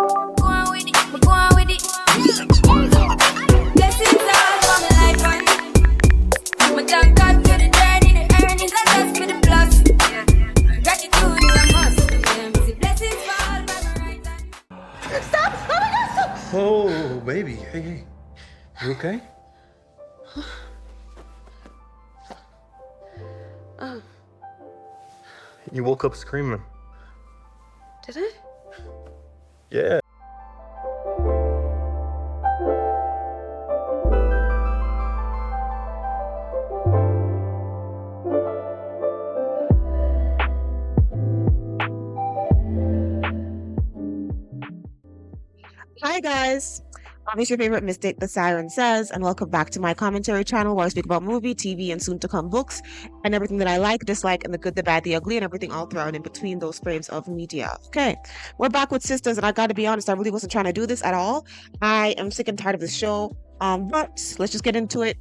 Go on with it, but go on with it. Blessings all for my life, man. My thank God for the journey, the earnings, and that's for the plus. Gratitude is a must. See blessings fall by my right hand. Stop! Oh my God, stop! Oh, baby. Hey. You okay? Oh, You woke up screaming. did I? Yeah. Hi guys, it's your favorite mystic, TheSirenSayz, and welcome back to my commentary channel where I speak about movie, TV, and soon-to-come books, and everything that I like, dislike, and the good, the bad, the ugly, and everything all throughout in between those frames of media. Okay, we're back with Sistas, and I gotta be honest, I really wasn't trying to do this at all. I am sick and tired of this show, but let's just get into it.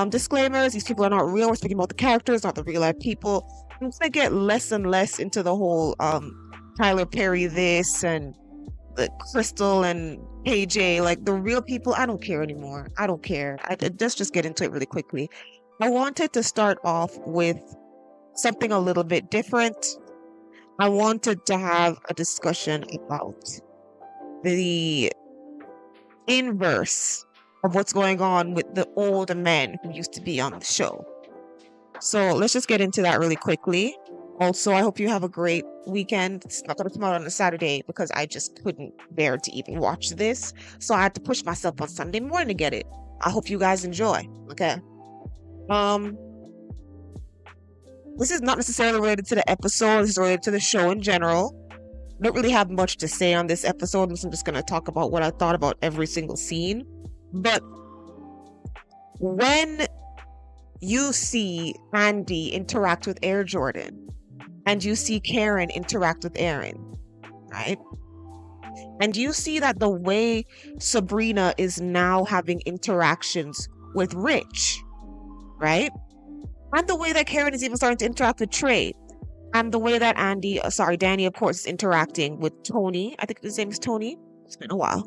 Disclaimers, these people are not real. We're speaking about the characters, not the real-life people. I'm gonna get less and less into the whole Tyler Perry this and the Crystal and AJ, like the real people. I don't care anymore. I don't care. Let's just get into it really quickly. I wanted to start off with something a little bit different. I wanted to have a discussion about the inverse of what's going on with the older men who used to be on the show. So let's just get into that really quickly. Also, I hope you have a great weekend. It's not going to come out on a Saturday because I just couldn't bear to even watch this. So I had to push myself on Sunday morning to get it. I hope you guys enjoy. Okay. This is not necessarily related to the episode. This is related to the show in general. I don't really have much to say on this episode. I'm just going to talk about what I thought about every single scene. But when you see Andy interact with Air Jordan, and you see Karen interact with Aaron, right? And you see that the way Sabrina is now having interactions with Rich, right? And the way that Karen is even starting to interact with Trey. And the way that Danny, of course, is interacting with Tony. I think his name is Tony. It's been a while.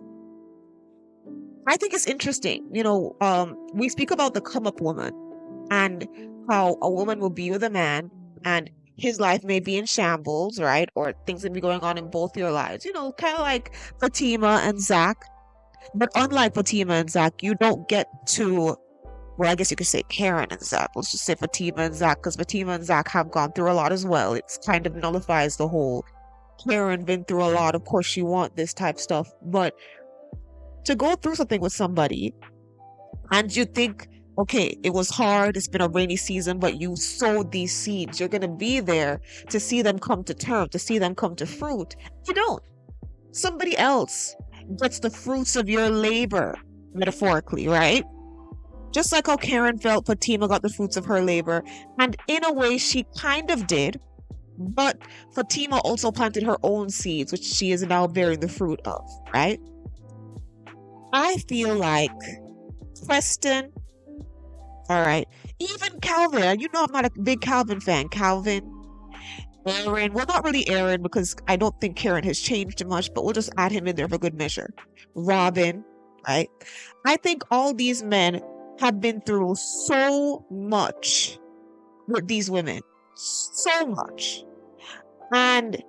I think it's interesting. You know, we speak about the come-up woman and how a woman will be with a man and his life may be in shambles, right? Or things can be going on in both your lives. You know, kind of like Fatima and Zach. But unlike Fatima and Zach, you don't get to, well, I guess you could say Karen and Zach. Let's just say Fatima and Zach, because Fatima and Zach have gone through a lot as well. It's kind of nullifies the whole Karen been through a lot. Of course, you want this type stuff. But to go through something with somebody and you think, okay, it was hard, it's been a rainy season, but you sowed these seeds. You're going to be there to see them come to term, to see them come to fruit. You don't. Somebody else gets the fruits of your labor, metaphorically, right? Just like how Karen felt Fatima got the fruits of her labor. And in a way, she kind of did. But Fatima also planted her own seeds, which she is now bearing the fruit of, right? I feel like Preston, all right, even Calvin, you know I'm not a big Calvin fan. Calvin, Aaron, well, not really Aaron because I don't think Karen has changed much, but we'll just add him in there for good measure. Robin, right? I think all these men have been through so much with these women. So much. And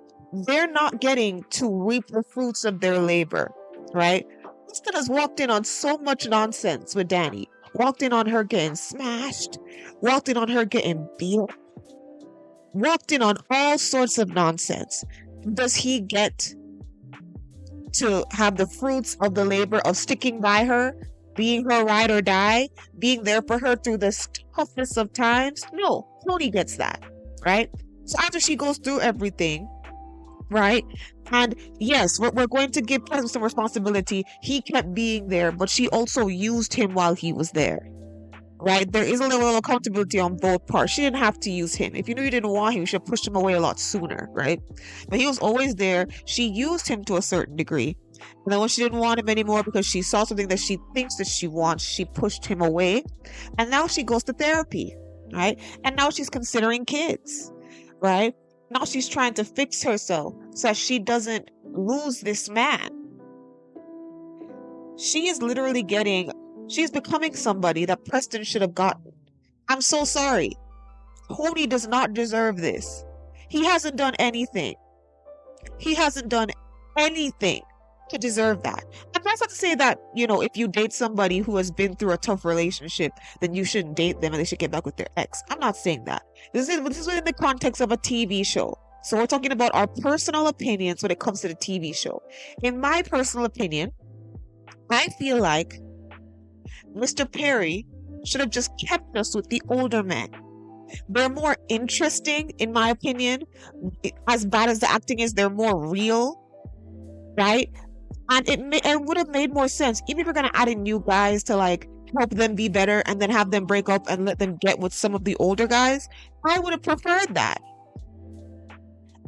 they're not getting to reap the fruits of their labor, right? Preston has walked in on so much nonsense with Danny. Walked in on her getting smashed. Walked in on her getting beat. Walked in on all sorts of nonsense. Does he get to have the fruits of the labor of sticking by her, being her ride or die, being there for her through the toughest of times? No, Tony gets that, right? So after she goes through everything, right? And yes, we're going to give Preston some responsibility. He kept being there, but she also used him while he was there, right? There is a level of accountability on both parts. She didn't have to use him. If you knew you didn't want him, you should have pushed him away a lot sooner, right? But he was always there. She used him to a certain degree. And then when she didn't want him anymore because she saw something that she thinks that she wants, she pushed him away. And now she goes to therapy, right? And now she's considering kids, right? Now she's trying to fix herself so that she doesn't lose this man, She is literally she's becoming somebody that Preston should have gotten. I'm so sorry. Tony does not deserve this. He hasn't done anything. He hasn't done anything to deserve that. And that's not to say that, if you date somebody who has been through a tough relationship, then you shouldn't date them and they should get back with their ex. I'm not saying that. This is within the context of a TV show. So we're talking about our personal opinions when it comes to the TV show. In my personal opinion, I feel like Mr. Perry should have just kept us with the older men. They're more interesting, in my opinion. As bad as the acting is, they're more real, right? And it would have made more sense, even if you're gonna add in new guys to like help them be better, and then have them break up and let them get with some of the older guys. I would have preferred that.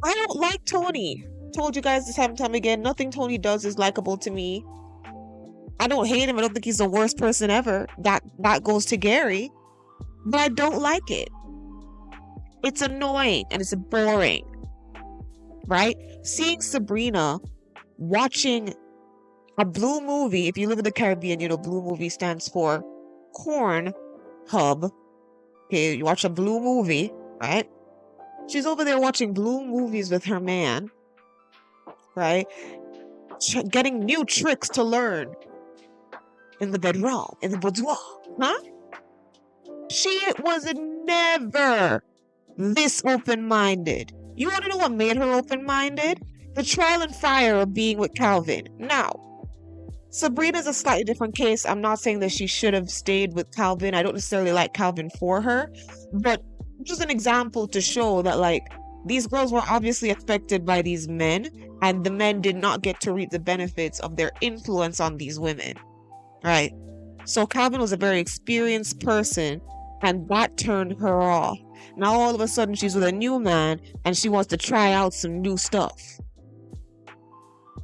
I don't like Tony. Told you guys this time and time again. Nothing Tony does is likable to me. I don't hate him. I don't think he's the worst person ever. That goes to Gary, but I don't like it. It's annoying and it's boring, right? Seeing Sabrina watching a blue movie. If you live in the Caribbean, blue movie stands for corn hub. Okay, you watch a blue movie, right? She's over there watching blue movies with her man, right? Getting new tricks to learn in the bedroom, in the boudoir, huh? She was never this open-minded. You want to know what made her open-minded? The trial and fire of being with Calvin. Now, Sabrina's a slightly different case. I'm not saying that she should have stayed with Calvin. I don't necessarily like Calvin for her, but just an example to show that like these girls were obviously affected by these men, and the men did not get to reap the benefits of their influence on these women, right? So Calvin was a very experienced person, and that turned her off. Now all of a sudden she's with a new man and she wants to try out some new stuff.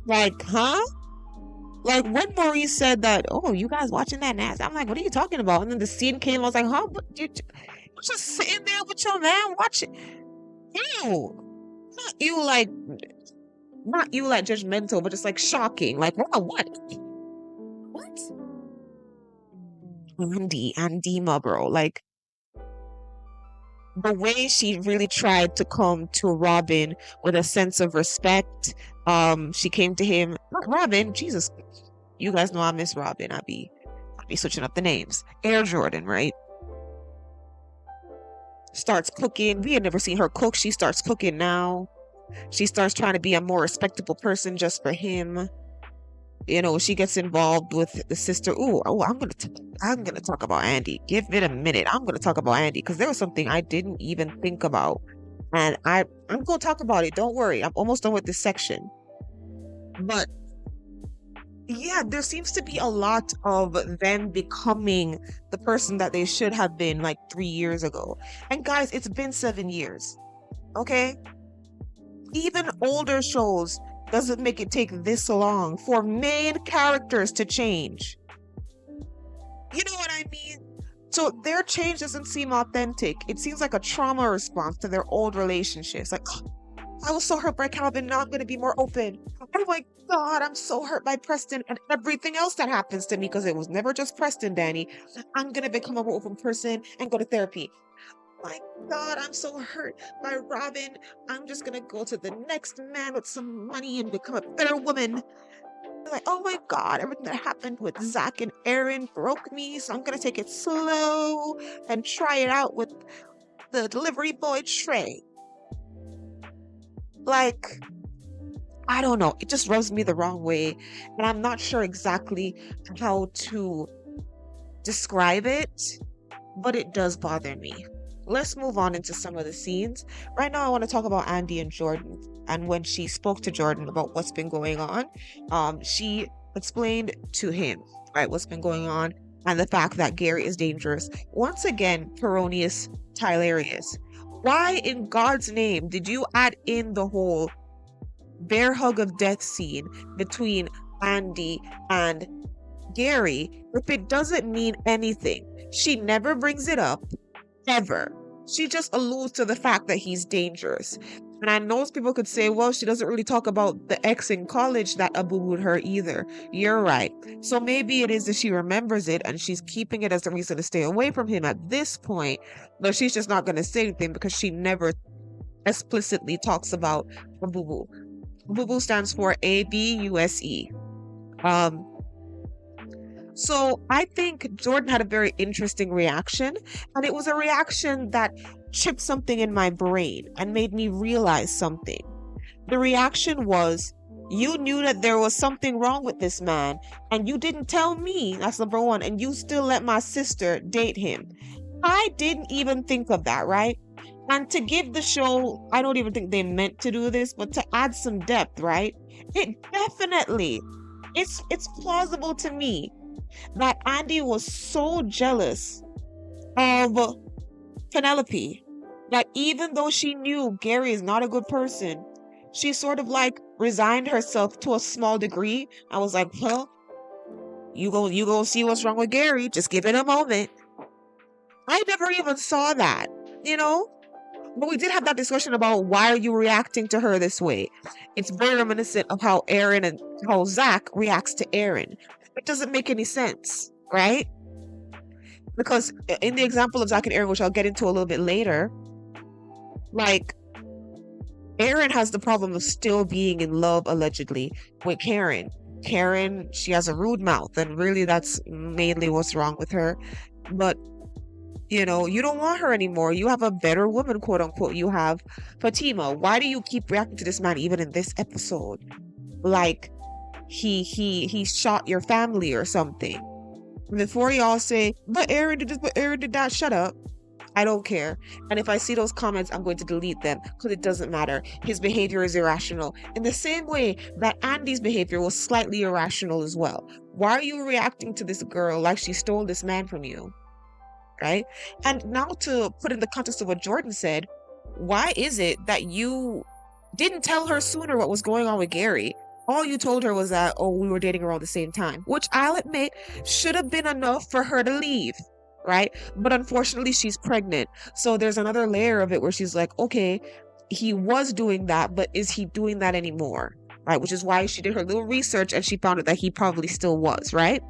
Like, huh? Like when Maurice said that, oh, you guys watching that nasty? I'm like, what are you talking about? And then the scene came, I was like, huh? What, you just sitting there with your man watching? Ew. Not you like judgmental, but just like shocking. Like, what? Andy and Dima, bro. Like, the way she really tried to come to Robin with a sense of respect. She came to him, not Robin, Jesus, you guys know I miss Robin. I'll be switching up the names. Air Jordan, right? Starts cooking. We had never seen her cook. She starts cooking now. She starts trying to be a more respectable person just for him. She gets involved with the sister. I'm gonna talk about Andy. Give it a minute. I'm gonna talk about Andy because there was something I didn't even think about, and I'm gonna talk about it. Don't worry. I'm almost done with this section. But yeah, there seems to be a lot of them becoming the person that they should have been like 3 years ago. And guys, it's been 7 years. Okay? Even older shows doesn't make it take this long for main characters to change. You know what I mean? So their change doesn't seem authentic. It seems like a trauma response to their old relationships. Like, I was so hurt by Calvin, now I'm going to be more open. Oh my God, I'm so hurt by Preston and everything else that happens to me, because it was never just Preston, Danny. I'm going to become a more open person and go to therapy. My God, I'm so hurt by Robin. I'm just going to go to the next man with some money and become a better woman. Like, oh my God, everything that happened with Zach and Aaron broke me, so I'm going to take it slow and try it out with the delivery boy Trey. Like, I don't know. It just rubs me the wrong way. And I'm not sure exactly how to describe it, but it does bother me. Let's move on into some of the scenes. Right now, I want to talk about Andy and Jordan. And when she spoke to Jordan about what's been going on, she explained to him, right, what's been going on and the fact that Gary is dangerous. Once again, Peronius Tylerius. Why in God's name did you add in the whole bear hug of death scene between Andy and Gary if it doesn't mean anything? She never brings it up, ever. She just alludes to the fact that he's dangerous. And I know people could say, well, she doesn't really talk about the ex in college that boo-booed her either. You're right. So maybe it is that she remembers it and she's keeping it as a reason to stay away from him at this point. But she's just not going to say anything because she never explicitly talks about a boo-boo. Boo-boo stands for ABUSE. So I think Jordan had a very interesting reaction, and it was a reaction that chipped something in my brain and made me realize something. The reaction was, you knew that there was something wrong with this man, and you didn't tell me. That's number one, and you still let my sister date him. I didn't even think of that, right? And to give the show, I don't even think they meant to do this, but to add some depth, right? It definitely, it's plausible to me that Andy was so jealous of Penelope that even though she knew Gary is not a good person, she sort of like resigned herself to a small degree. I was like, well, you go see what's wrong with Gary. Just give it a moment. I never even saw that, you know? But we did have that discussion about why are you reacting to her this way. It's very reminiscent of how Aaron and how Zach reacts to Aaron. It doesn't make any sense, right? Because in the example of Zach and Aaron, which I'll get into a little bit later, like, Aaron has the problem of still being in love, allegedly, with Karen. Karen, she has a rude mouth, and really that's mainly what's wrong with her. But, you know, you don't want her anymore. You have a better woman, quote unquote. You have Fatima. Why do you keep reacting to this man even in this episode? Like, he shot your family or something. Before y'all say, but Aaron did this, but Aaron did that, shut up. I don't care. And if I see those comments, I'm going to delete them because it doesn't matter. His behavior is irrational. In the same way that Andy's behavior was slightly irrational as well. Why are you reacting to this girl like she stole this man from you? Right? And now to put in the context of what Jordan said, why is it that you didn't tell her sooner what was going on with Gary? All you told her was that, oh, we were dating around the same time, which I'll admit should have been enough for her to leave, right? But unfortunately, she's pregnant. So there's another layer of it where she's like, okay, he was doing that, but is he doing that anymore? Right? Which is why she did her little research and she found out that he probably still was, right?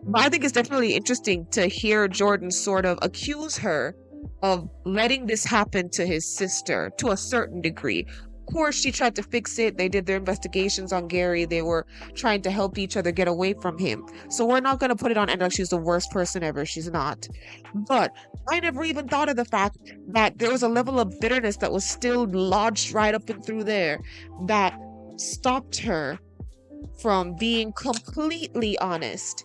But I think it's definitely interesting to hear Jordan sort of accuse her of letting this happen to his sister to a certain degree. Of course, she tried to fix it. They did their investigations on Gary. They were trying to help each other get away from him. So we're not going to put it on and like she's the worst person ever. She's not. But I never even thought of the fact that there was a level of bitterness that was still lodged right up and through there that stopped her from being completely honest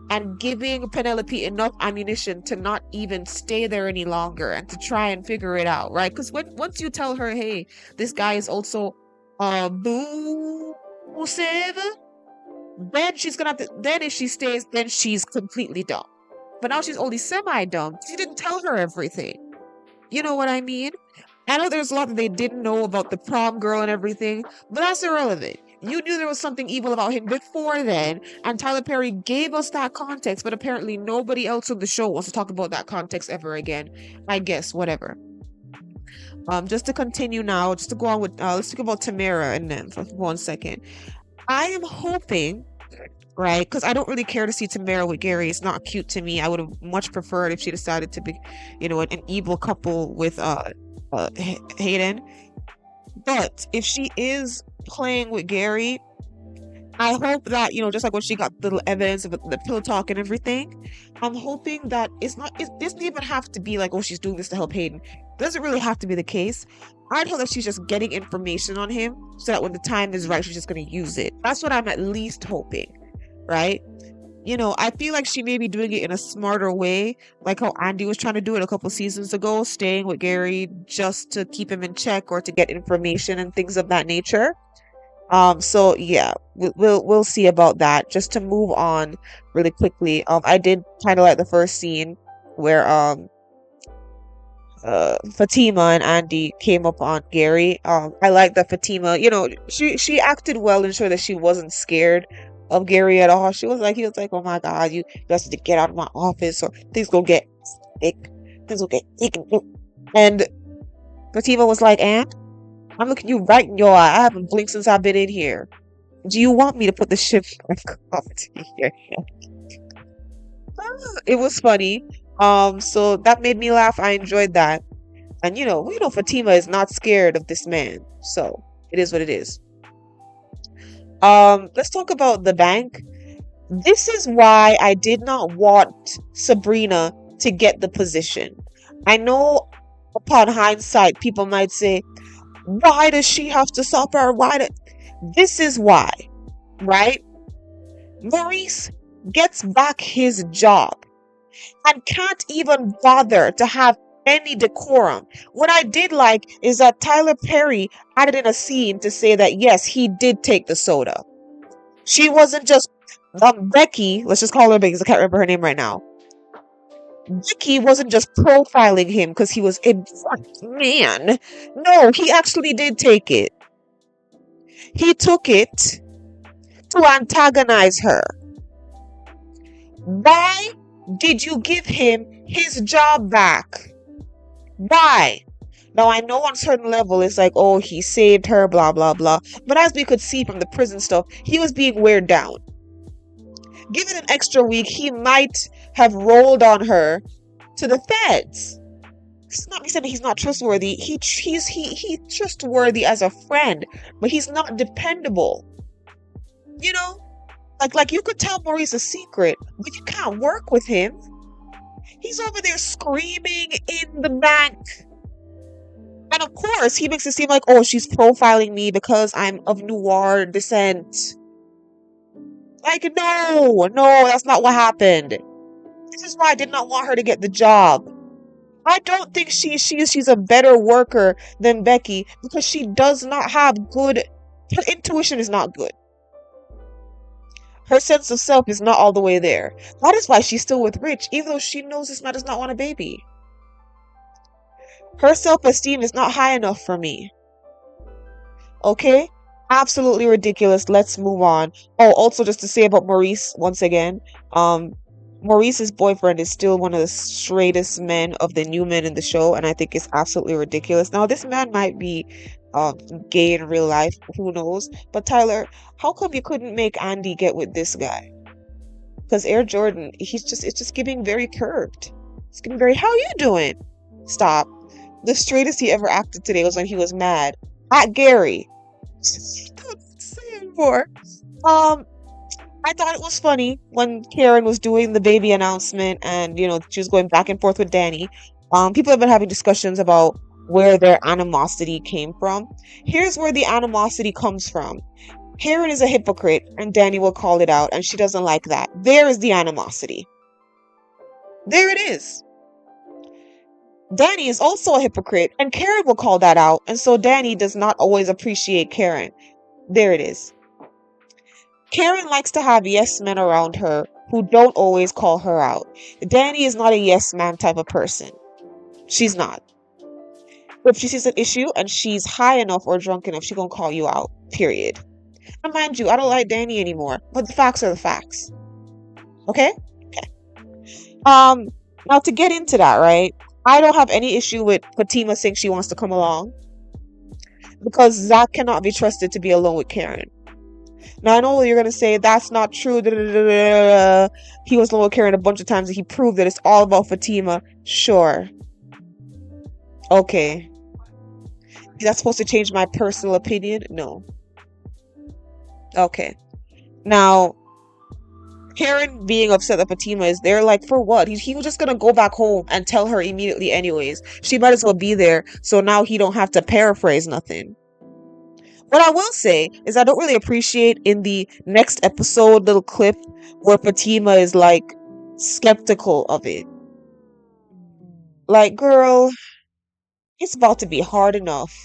and giving Penelope enough ammunition to not even stay there any longer and to try and figure it out, right? Because once you tell her, hey, this guy is also abusive, then she's gonna have to, then if she stays, then she's completely dumb. But now she's only semi-dumb. She didn't tell her everything. You know what I mean? I know there's a lot that they didn't know about the prom girl and everything, but that's irrelevant. You knew there was something evil about him before then, and Tyler Perry gave us that context, but apparently nobody else on the show wants to talk about that context ever again. I guess, whatever. Just to continue now, just to go on with, let's talk about Tamara and them for 1 second. I am hoping, right, because I don't really care to see Tamara with Gary. It's not cute to me. I would have much preferred if she decided to be, you know, an evil couple with Hayden. But if she is playing with Gary, I hope that, you know, just like when she got little evidence of the pillow talk and everything, I'm hoping that it doesn't even have to be like, oh, she's doing this to help Hayden. It doesn't really have to be the case. I'd hope that she's just getting information on him so that when the time is right, she's just going to use it. That's what I'm at least hoping, right? You know, I feel like she may be doing it in a smarter way, like how Andy was trying to do it a couple seasons ago, staying with Gary just to keep him in check or to get information and things of that nature. So yeah, we'll see about that. Just to move on really quickly, I did kind of like the first scene where Fatima and Andy came up on Gary. I like that Fatima, you know, she acted well and sure that she wasn't scared of Gary at all. He was like, oh my God, you have to get out of my office or things gonna get thick. Things will get thick. And Fatima was like, and I'm looking you right in your eye. I haven't blinked since I've been in here. Do you want me to put the ship up to here? It was funny. So that made me laugh. I enjoyed that. And Fatima is not scared of this man. So it is what it is. Let's talk about the bank. This is why I did not want Sabrina to get the position. I know upon hindsight, people might say, why does she have to suffer? This is why, right? Maurice gets back his job and can't even bother to have any decorum. What I did like is that Tyler Perry added in a scene to say that yes, he did take the soda. She wasn't just Becky, let's just call her Becky because I can't remember her name right now. Becky wasn't just profiling him because he was a man. No, he actually did take it. He took it to antagonize her. Why did you give him his job back? Why? Now, I know on a certain level it's like, oh, he saved her, blah, blah, blah. But as we could see from the prison stuff, he was being weighed down. Give it an extra week, he might have rolled on her to the feds. It's not me saying he's not trustworthy. He's trustworthy as a friend, but he's not dependable. Like you could tell Maurice a secret, but you can't work with him. He's over there screaming in the bank. And of course, he makes it seem like, oh, she's profiling me because I'm of noir descent. Like, no, that's not what happened. This is why I did not want her to get the job. I don't think she's a better worker than Becky because she does not have her intuition is not good. Her sense of self is not all the way there. That is why she's still with Rich, even though she knows this man does not want a baby. Her self-esteem is not high enough for me. Okay? Absolutely ridiculous. Let's move on. Oh, also just to say about Maurice once again, Maurice's boyfriend is still one of the straightest men of the new men in the show, and I think it's absolutely ridiculous. Now, this man might be gay in real life, who knows? But Tyler, how come you couldn't make Andy get with this guy? Because Air Jordan, it's just giving very curved. It's giving very, how you doing? Stop. The straightest he ever acted today was when he was mad at Gary. Don't say anymore. I thought it was funny when Karen was doing the baby announcement and, she was going back and forth with Danny. People have been having discussions about where their animosity came from. Here's where the animosity comes from. Karen is a hypocrite and Danny will call it out and she doesn't like that. There is the animosity. There it is. Danny is also a hypocrite and Karen will call that out, and so Danny does not always appreciate Karen. There it is. Karen likes to have yes men around her who don't always call her out. Danny is not a yes man type of person. She's not. If she sees an issue and she's high enough or drunk enough, she's gonna call you out. Period. And mind you, I don't like Danny anymore, but the facts are the facts. Okay? Okay. Now to get into that, right? I don't have any issue with Fatima saying she wants to come along, because Zach cannot be trusted to be alone with Karen. Now, I know you're going to say that's not true. He was alone with Karen a bunch of times and he proved that it's all about Fatima. Sure. Okay. Is that supposed to change my personal opinion? No. Okay. Now, Karen being upset that Fatima is there, like, for what? He was just gonna go back home and tell her immediately anyways. She might as well be there, so now he don't have to paraphrase nothing. What I will say is I don't really appreciate in the next episode little clip where Fatima is, like, skeptical of it. Like, girl, it's about to be hard enough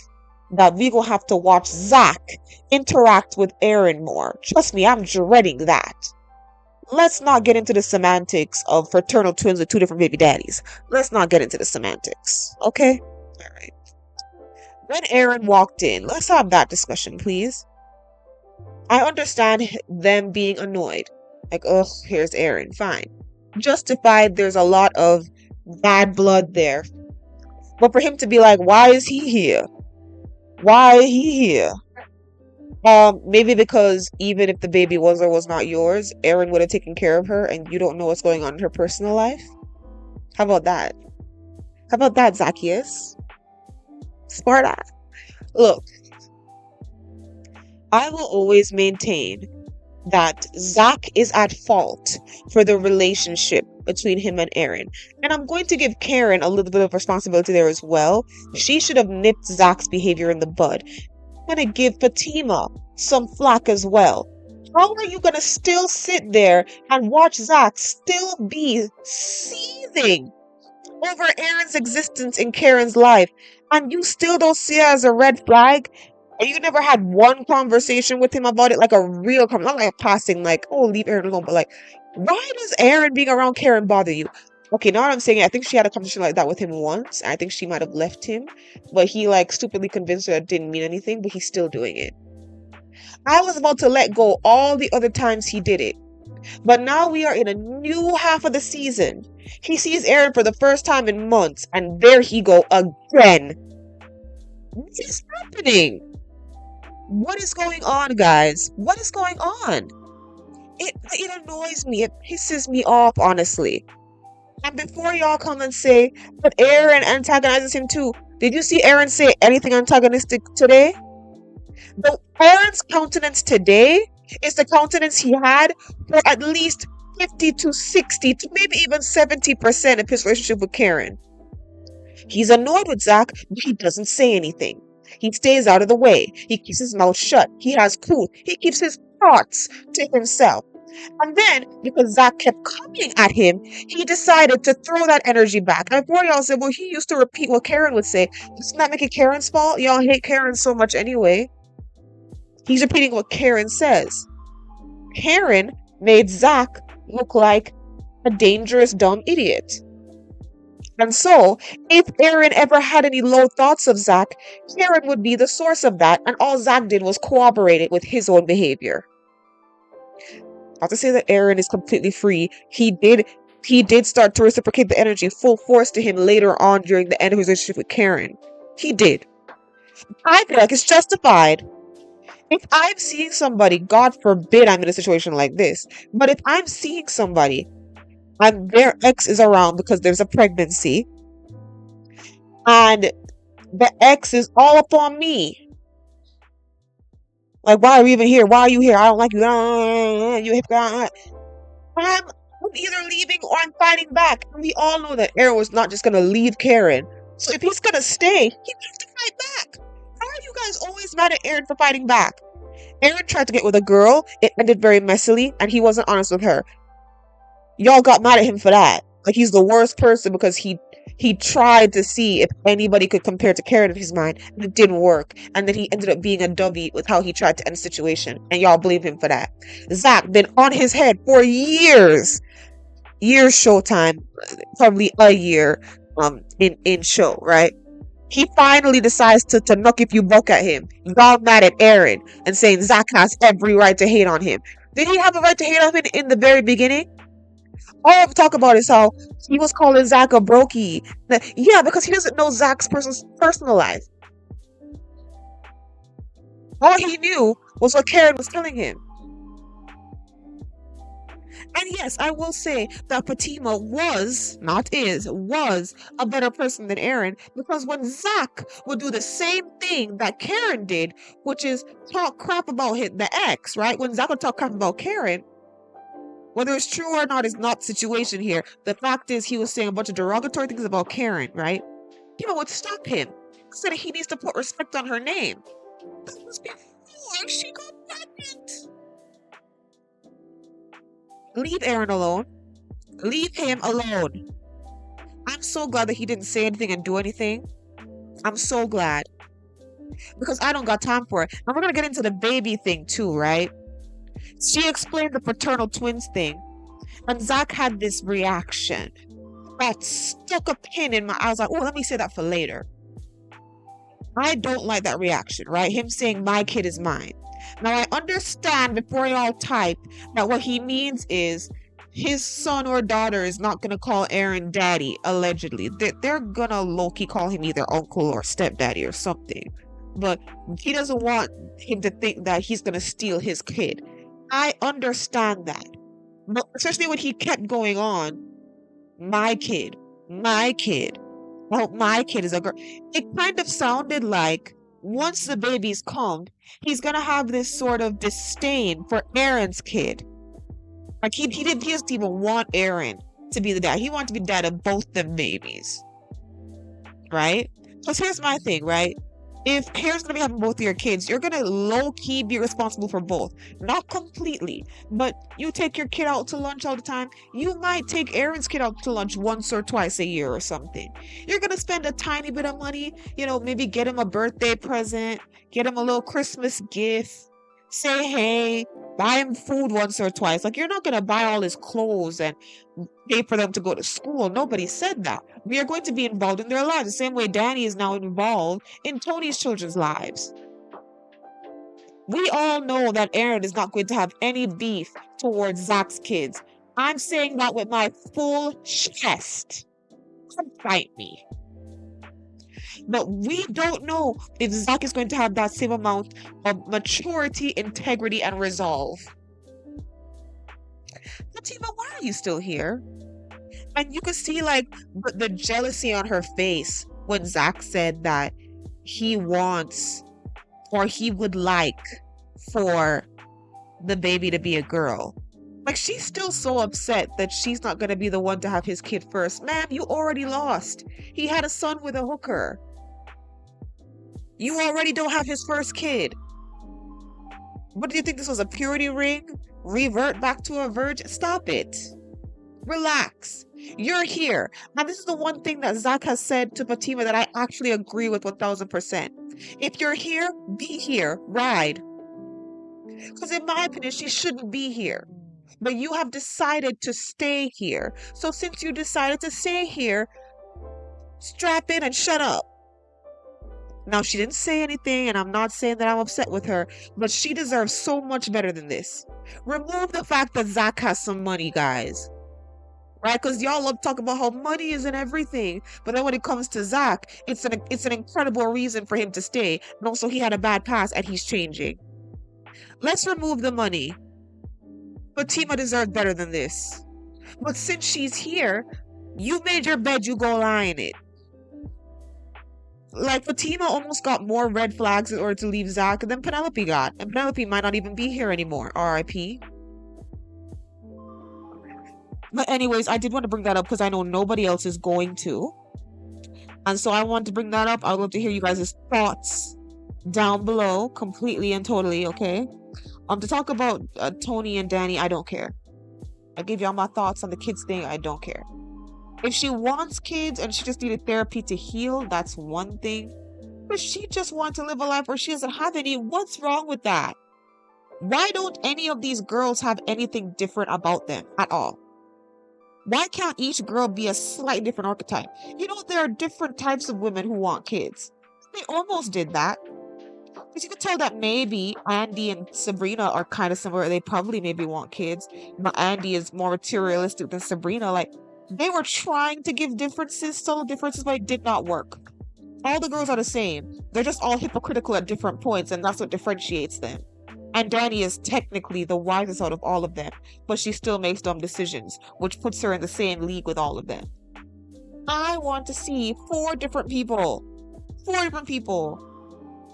that we gonna have to watch Zach interact with Aaron more. Trust me, I'm dreading that. Let's not get into the semantics of fraternal twins with two different baby daddies. Let's not get into the semantics. Okay? Alright. When Aaron walked in, let's have that discussion, please. I understand them being annoyed. Like, ugh, here's Aaron. Fine. Justified, there's a lot of bad blood there. But for him to be like, why is he here? Why he here? Maybe because even if the baby was or was not yours, Aaron would have taken care of her and you don't know what's going on in her personal life. How about that? How about that, Zacchaeus? Smart ass. Look, I will always maintain that Zach is at fault for the relationship between him and Aaron. And I'm going to give Karen a little bit of responsibility there as well. She should have nipped Zach's behavior in the bud. I'm going to give Fatima some flack as well. How are you going to still sit there and watch Zach still be seething over Aaron's existence in Karen's life, and you still don't see it as a red flag? And you never had one conversation with him about it, like a real conversation, not like a passing, like, oh, leave Aaron alone, but like, why does Aaron being around Karen bother you? Okay, now I'm saying, I think she had a conversation like that with him once. I think she might have left him, but he like stupidly convinced her that it didn't mean anything, but he's still doing it. I was about to let go all the other times he did it. But now we are in a new half of the season. He sees Aaron for the first time in months, and there he go again. What is happening? What is going on, guys? What is going on? It annoys me. It pisses me off, honestly. And before y'all come and say, but Aaron antagonizes him too. Did you see Aaron say anything antagonistic today? The Aaron's countenance today is the countenance he had for at least 50 to 60 to maybe even 70% of his relationship with Karen. He's annoyed with Zach, but he doesn't say anything. He stays out of the way. He keeps his mouth shut. He has cool. He keeps his thoughts to himself. And then, because Zach kept coming at him, he decided to throw that energy back. And before y'all said, well, he used to repeat what Karen would say. Doesn't that make it Karen's fault? Y'all hate Karen so much anyway. He's repeating what Karen says. Karen made Zach look like a dangerous, dumb idiot. And so, if Aaron ever had any low thoughts of Zach, Karen would be the source of that, and all Zach did was corroborate it with his own behavior. Not to say that Aaron is completely free. He did start to reciprocate the energy full force to him later on during the end of his relationship with Karen. He did. I feel like it's justified. If I'm seeing somebody, God forbid I'm in a situation like this, but if I'm seeing somebody and their ex is around because there's a pregnancy, and the ex is all up on me, like, why are you even here? Why are you here? I don't like you. I'm either leaving or I'm fighting back. And we all know that Aaron was not just gonna leave Karen. So if he's gonna stay, he has to fight back. How are you guys always mad at Aaron for fighting back? Aaron tried to get with a girl. It ended very messily, and he wasn't honest with her. Y'all got mad at him for that. Like, he's the worst person because he tried to see if anybody could compare to Karen in his mind, and it didn't work. And then he ended up being a dubby with how he tried to end the situation, and y'all blame him for that. Zach been on his head for years showtime, probably a year in show, right? He finally decides to knock if you buck at him. Y'all mad at Aaron and saying Zach has every right to hate on him. Did he have a right to hate on him in the very beginning? All I talk about is how he was calling Zach a brokey. Yeah, because he doesn't know Zach's personal life. All he knew was what Karen was telling him. And yes, I will say that Fatima was a better person than Aaron, because when Zach would do the same thing that Karen did, which is talk crap about the ex, right? When Zach would talk crap about Karen, whether it's true or not is not the situation here. The fact is, he was saying a bunch of derogatory things about Karen, right? People would stop him. Said he needs to put respect on her name. That was before she got pregnant. Leave Aaron alone. Leave him alone. I'm so glad that he didn't say anything and do anything. I'm so glad. Because I don't got time for it. And we're going to get into the baby thing too, right? She explained the paternal twins thing. And Zach had this reaction that stuck a pin in my... I was like, oh, let me say that for later. I don't like that reaction, right? Him saying, my kid is mine. Now, I understand before y'all type that what he means is his son or daughter is not going to call Aaron daddy, allegedly. They're going to low-key call him either uncle or stepdaddy or something. but he doesn't want him to think that he's gonna steal his kid. I understand that. But especially when he kept going on, my kid, my kid. Oh, my kid is a girl. It kind of sounded like once the baby's come, he's gonna have this sort of disdain for Aaron's kid. Like he doesn't even want Aaron to be the dad. He wants to be dad of both them babies. Right? Because here's my thing, right? If Aaron's gonna be having both of your kids, you're gonna low-key be responsible for both. Not completely, but you take your kid out to lunch all the time. You might take Aaron's kid out to lunch once or twice a year or something. You're gonna spend a tiny bit of money, maybe get him a birthday present, get him a little Christmas gift, say hey, buy him food once or twice. Like, you're not gonna buy all his clothes and pay for them to go to school. Nobody said that. We are going to be involved in their lives the same way Danny is now involved in Tony's children's lives. We all know that Aaron is not going to have any beef towards Zach's kids. I'm saying that with my full chest. Come fight me. But we don't know if Zach is going to have that same amount of maturity, integrity, and resolve. Fatima, why are you still here? And you could see like the jealousy on her face when Zach said that he wants or he would like for the baby to be a girl. Like, she's still so upset that she's not going to be the one to have his kid first. Ma'am, you already lost. He had a son with a hooker. You already don't have his first kid. What do you think this was, a purity ring? Revert back to a virgin? Stop it. Relax. You're here. And this is the one thing that Zach has said to Fatima that I actually agree with 1000%. If you're here, be here. Ride. Because in my opinion, she shouldn't be here. But you have decided to stay here. So since you decided to stay here, strap in and shut up. Now, she didn't say anything, and I'm not saying that I'm upset with her, but she deserves so much better than this. Remove the fact that Zach has some money, guys. Right? Because y'all love talking about how money isn't everything. But then when it comes to Zach, it's an incredible reason for him to stay. And also, he had a bad past, and he's changing. Let's remove the money. Fatima deserves better than this. But since she's here, you made your bed, you go lie in it. Like, Fatima almost got more red flags in order to leave Zach than Penelope got. And Penelope might not even be here anymore. R.I.P. But anyways, I did want to bring that up because I know nobody else is going to. And so I want to bring that up. I would love to hear you guys' thoughts down below, completely and totally, okay? To talk about Tony and Danny, I don't care. I gave y'all my thoughts on the kids thing. I don't care. If she wants kids and she just needed therapy to heal, that's one thing. But she just wants to live a life where she doesn't have any. What's wrong with that? Why don't any of these girls have anything different about them at all? Why can't each girl be a slightly different archetype? You know, there are different types of women who want kids. They almost did that. Because you could tell that maybe Andy and Sabrina are kind of similar. They probably maybe want kids. But Andy is more materialistic than Sabrina. Like, they were trying to give differences, subtle differences, but it did not work. All the girls are the same. They're just all hypocritical at different points, and that's what differentiates them. And Danny is technically the wisest out of all of them, but she still makes dumb decisions, which puts her in the same league with all of them. I want to see 4 different people. 4 different people.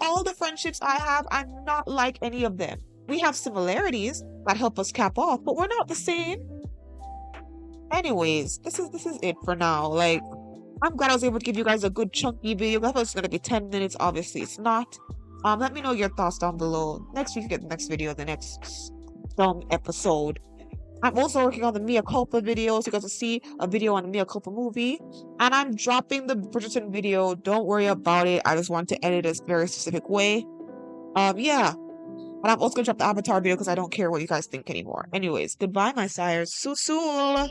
All the friendships I have, I'm not like any of them. We have similarities that help us cap off, but we're not the same. Anyways, this is it for now. Like, I'm glad I was able to give you guys a good chunky video. I thought it was gonna be 10 minutes. Obviously, it's not. Let me know your thoughts down below. Next week, you get the next video, the next dumb episode. I'm also working on the Mea Culpa video, so you guys will see a video on the Mea Culpa movie. And I'm dropping the Bridgerton video. Don't worry about it. I just want to edit a very specific way. Yeah. And I'm also gonna drop the Avatar video because I don't care what you guys think anymore. Anyways, goodbye, my sires. Susul.